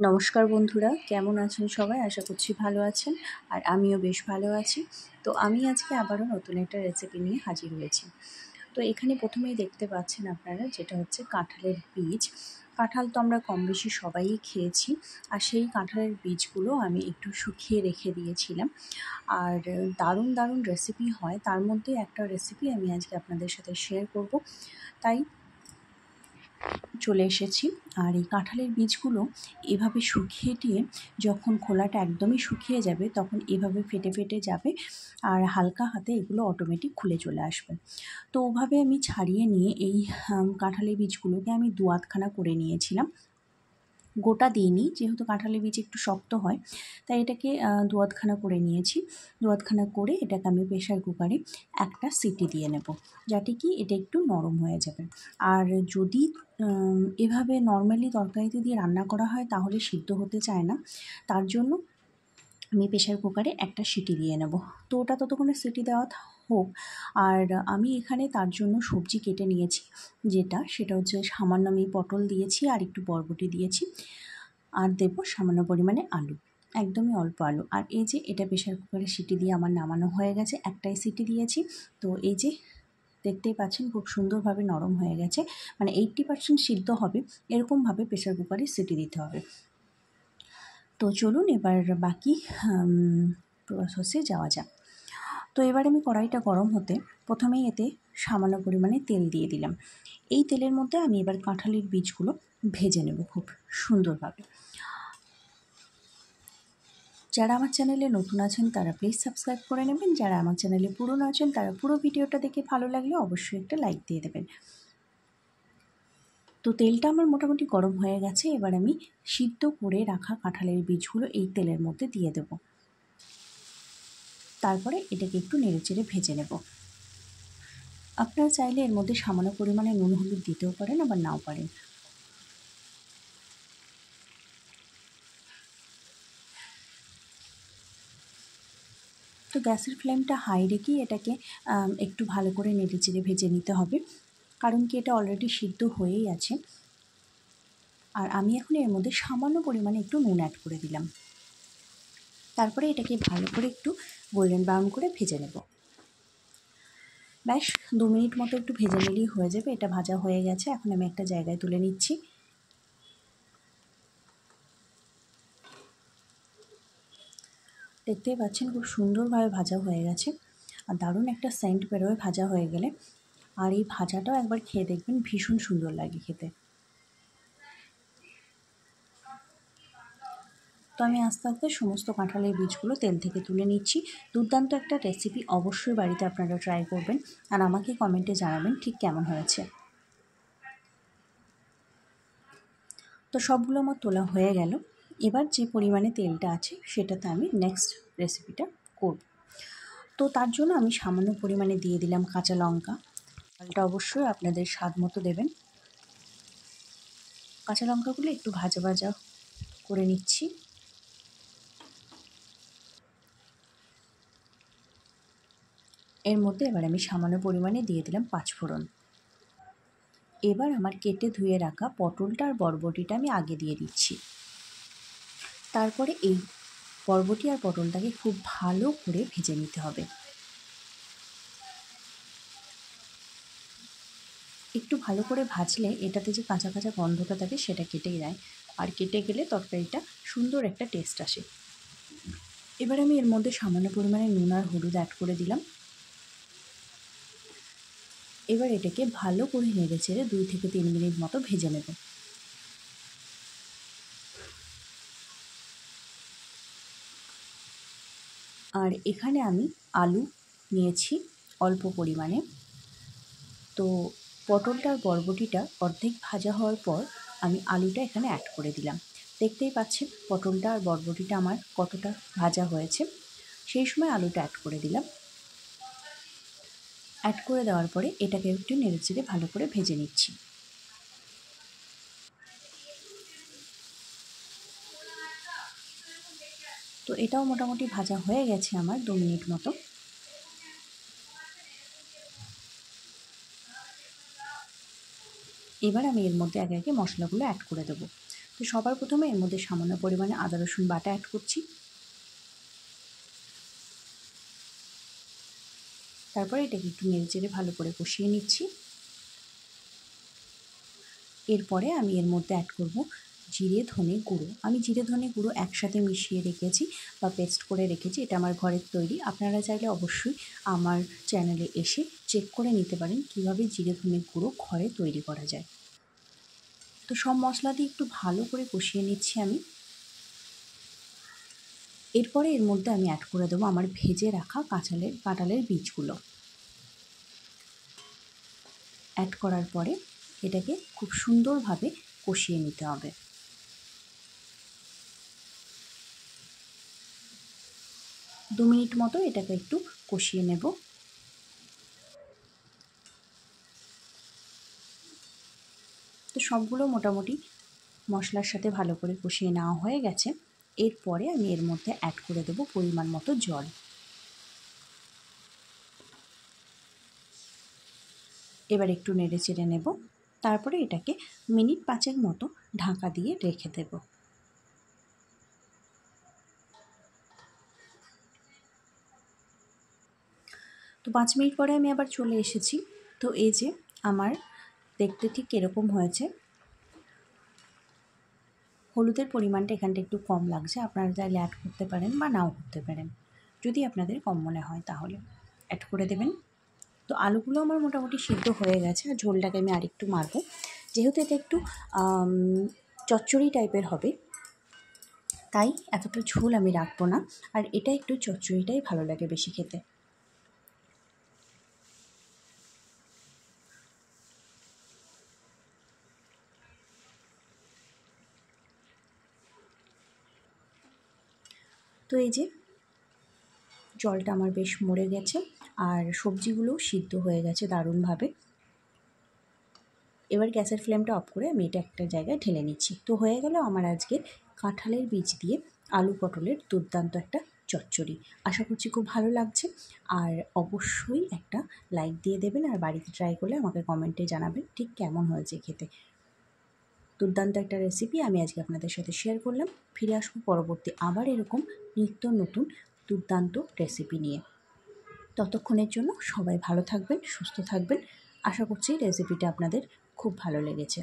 নমস্কার বন্ধুরা, কেমন আছেন সবাই? আশা করছি ভালো আছেন আর আমিও বেশ ভালো আছি। তো আমি আজকে আবারও নতুন একটা রেসিপি নিয়ে হাজির হয়েছি। তো এখানে প্রথমেই দেখতে পাচ্ছেন আপনারা, যেটা হচ্ছে কাঁঠালের বীজ। কাঁঠাল তো আমরা কম বেশি সবাই খেয়েছি, আর সেই কাঁঠালের বীজগুলো আমি একটু শুকিয়ে রেখে দিয়েছিলাম। আর দারুণ দারুণ রেসিপি হয়, তার মধ্যে একটা রেসিপি আমি আজকে আপনাদের সাথে শেয়ার করব, তাই চলে এসেছি। আর এই কাঁঠালের বীজগুলো এভাবে শুকিয়ে দিয়ে যখন খোলাটা একদমই শুকিয়ে যাবে, তখন এভাবে ফেটে ফেটে যাবে আর হালকা হাতে এগুলো অটোমেটিক খুলে চলে আসবে। তো ওভাবে আমি ছাড়িয়ে নিয়ে এই কাঁঠালের বীজগুলোকে আমি দু আধখানা করে নিয়েছিলাম। গোটা দিইনি, যেহেতু কাঁঠালের বীজ একটু শক্ত হয়, তাই এটাকে দু আধখানা করে নিয়েছি। দু আধখানা করে এটাকে আমি প্রেশার কুকারে একটা সিটি দিয়ে নেব, যাতে কি এটা একটু নরম হয়ে যাবে। আর যদি এভাবে নর্মালি তরকারিতে দিয়ে রান্না করা হয় তাহলে সিদ্ধ হতে চায় না, তার জন্য আমি প্রেশার কুকারে একটা সিটি দিয়ে নেব। তো ওটা ততক্ষণে সিটি দেওয়া হোক। আর আমি এখানে তার জন্য সবজি কেটে নিয়েছি, সেটা হচ্ছে সামান্য আমি পটল দিয়েছি আর একটু বরবটি দিয়েছি, আর দেবো সামান্য পরিমাণে আলু, একদমই অল্প আলু। আর এই যে এটা প্রেশার কুকারে সিটি দিয়ে আমার নামানো হয়ে গেছে, একটাই সিটি দিয়েছি। তো এই যে দেখতেই পাচ্ছেন খুব সুন্দরভাবে নরম হয়ে গেছে, মানে 80% সিদ্ধ হবে এরকমভাবে প্রেশার কুকারে সিটি দিতে হবে। তো চলুন এবার বাকি প্রসেসে যাওয়া যাক। তো এবার আমি কড়াইটা গরম হতে প্রথমেই এতে সামান্য পরিমাণে তেল দিয়ে দিলাম। এই তেলের মধ্যে আমি এবার কাঁঠালের বীজগুলো ভেজে নেব খুব সুন্দরভাবে। যারা আমার চ্যানেলে নতুন আছেন তারা প্লিজ সাবস্ক্রাইব করে নেবেন, যারা আমার চ্যানেলে পুরনো আছেন তারা পুরো ভিডিওটা দেখে ভালো লাগলে অবশ্যই একটা লাইক দিয়ে দেবেন। তো তেলটা আমার মোটামুটি গরম হয়ে গেছে, এবার আমি সিদ্ধ করে রাখা কাঁঠালের বীজগুলো এই তেলের মধ্যে দিয়ে দেব। তারপরে এটাকে একটু নেড়েচেড়ে ভেজে নেব। আপনারা চাইলে এর মধ্যে সামান্য পরিমাণে নুন হলুদ দিতেও পারেন, আবার নাও পারেন। তো গ্যাসের ফ্লেমটা হাই রেখেই এটাকে একটু ভালো করে নেড়েচেড়ে ভেজে নিতে হবে, কারণ কি এটা অলরেডি সিদ্ধ হয়েই আছে। আর আমি এখন এর মধ্যে সামান্য পরিমাণে একটু নুন অ্যাড করে দিলাম। তারপরে এটাকে ভালো করে একটু গোল্ডেন ব্রাউন করে ভেজে নেব। ব্যাস 2 মিনিট মতো একটু ভেজে নিলেই হয়ে যাবে। এটা ভাজা হয়ে গেছে, এখন আমি একটা জায়গায় তুলে নিচ্ছি। দেখতেই পাচ্ছেন খুব সুন্দরভাবে ভাজা হয়ে গেছে, আর দারুণ একটা সেন্ট বেরোয় ভাজা হয়ে গেলে। আর এই ভাজাটাও একবার খেয়ে দেখবেন, ভীষণ সুন্দর লাগে খেতে। তো আমি আস্তে আস্তে সমস্ত কাঁঠালের বীজগুলো তেল থেকে তুলে নিচ্ছি। দুর্দান্ত একটা রেসিপি, অবশ্যই বাড়িতে আপনারা ট্রাই করবেন আর আমাকে কমেন্টে জানাবেন ঠিক কেমন হয়েছে। তো সবগুলো আমার তোলা হয়ে গেল। এবার যে পরিমাণে তেলটা আছে সেটাতে আমি নেক্সট রেসিপিটা করব। তো তার জন্য আমি সামান্য পরিমাণে দিয়ে দিলাম কাঁচা লঙ্কা। ঝালটা অবশ্যই আপনাদের স্বাদ মতো দেবেন। কাঁচা লঙ্কাগুলো একটু ভাজা ভাজা করে নিচ্ছি। এর মধ্যে এবার আমি সামান্য পরিমাণে দিয়ে দিলাম 5 ফোড়ন। এবার আমার কেটে ধুয়ে রাখা পটলটা আর বরবটিটা আমি আগে দিয়ে দিচ্ছি। তারপরে এই বরবটি আর পটলটাকে খুব ভালো করে ভেজে নিতে হবে। একটু ভালো করে ভাজলে এটাতে যে কাঁচা কাঁচা গন্ধটা থাকে সেটা কেটেই যায়, আর কেটে গেলে তরকারিটা সুন্দর একটা টেস্ট আসে। এবার আমি এর মধ্যে সামান্য পরিমাণে নুন আর হলুদ অ্যাড করে দিলাম। এবার এটাকে ভালো করে নেড়ে চেড়ে 2 থেকে 3 মিনিট মতো ভেজে নেব। আর এখানে আমি আলু নিয়েছি অল্প পরিমাণে। তো পটলটা আর বরবটিটা অর্ধেক ভাজা হওয়ার পর আমি আলুটা এখানে অ্যাড করে দিলাম। দেখতেই পাচ্ছেন পটলটা আর বরবটিটা আমার কতটা ভাজা হয়েছে। সেই সময় আলুটা অ্যাড করে দিলাম। অ্যাড করে দেওয়ার পরে এটাকে একটু নেড়েচেড়ে ভালো করে ভেজে নিচ্ছি। তো এটাও মোটামুটি ভাজা হয়ে গেছে আমার 2 মিনিট মতো। এবার আমি এর মধ্যে একে একে মশলাগুলো অ্যাড করে দেবো। তো সবার প্রথমে এর মধ্যে সামান্য পরিমাণে আদা রসুন বাটা অ্যাড করছি। তারপরে এটাকে একটু নেড়েচেড়ে ভালো করে কষিয়ে নিচ্ছি। এরপরে আমি এর মধ্যে অ্যাড করব জিরে ধনে গুঁড়ো। আমি জিরে ধনে গুঁড়ো একসাথে মিশিয়ে রেখেছি বা পেস্ট করে রেখেছি, এটা আমার ঘরের তৈরি। আপনারা চাইলে অবশ্যই আমার চ্যানেলে এসে চেক করে নিতে পারেন কীভাবে জিরে ধনে গুঁড়ো ঘরে তৈরি করা যায়। তো সব মশলা দিয়ে একটু ভালো করে কষিয়ে নিচ্ছি আমি। এরপরে এর মধ্যে আমি অ্যাড করে দেবো আমার ভেজে রাখা কাঁঠালের বীজগুলো। অ্যাড করার পরে এটাকে খুব সুন্দরভাবে কষিয়ে নিতে হবে। দু মিনিট মতো এটাকে একটু কষিয়ে নেব। তো সবগুলো মোটামুটি মশলার সাথে ভালো করে কষিয়ে নেওয়া হয়ে গেছে। এরপরে আমি এর মধ্যে অ্যাড করে দেবো পরিমাণ মতো জল। এবার একটু নেড়ে চেড়ে নেব। তারপরে এটাকে মিনিট 5 মতো ঢাকা দিয়ে রেখে দেব। তো 5 মিনিট পরে আমি আবার চলে এসেছি। তো এই যে আমার দেখতে ঠিক এরকম হয়েছে। হলুদের পরিমাণটা এখানটা একটু কম লাগছে, আপনারা চাইলে অ্যাড করতে পারেন বা নাও করতে পারেন। যদি আপনাদের কম মনে হয় তাহলে অ্যাড করে দেবেন। তো আলুগুলো আমার মোটামুটি সিদ্ধ হয়ে গেছে, আর ঝোলটাকে আমি আরেকটু মারবো, যেহেতু এটা একটু চচ্চড়ি টাইপের হবে, তাই এতটা ঝোল আমি রাখবো না। আর এটা একটু চচ্চড়িটাই ভালো লাগে বেশি খেতে। তো এই যে জলটা আমার বেশ মরে গেছে, আর সবজিগুলোও সিদ্ধ হয়ে গেছে দারুণভাবে। এবার গ্যাসের ফ্লেমটা অফ করে আমি এটা একটা জায়গায় ঢেলে নিচ্ছি। তো হয়ে গেল আমার আজকে কাঁঠালের বীজ দিয়ে আলু পটলের দুর্দান্ত একটা চচ্চড়ি। আশা করছি খুব ভালো লাগছে, আর অবশ্যই একটা লাইক দিয়ে দেবেন, আর বাড়িতে ট্রাই করলে আমাকে কমেন্টে জানাবেন ঠিক কেমন হয়েছে খেতে। দুর্দান্ত একটা রেসিপি আমি আজকে আপনাদের সাথে শেয়ার করলাম। ফিরে আসবো পরবর্তী আবার এরকম নিত্য নতুন দুর্দান্ত রেসিপি নিয়ে। ততক্ষণের জন্য সবাই ভালো থাকবেন, সুস্থ থাকবেন। আশা করছি রেসিপিটা আপনাদের খুব ভালো লেগেছে।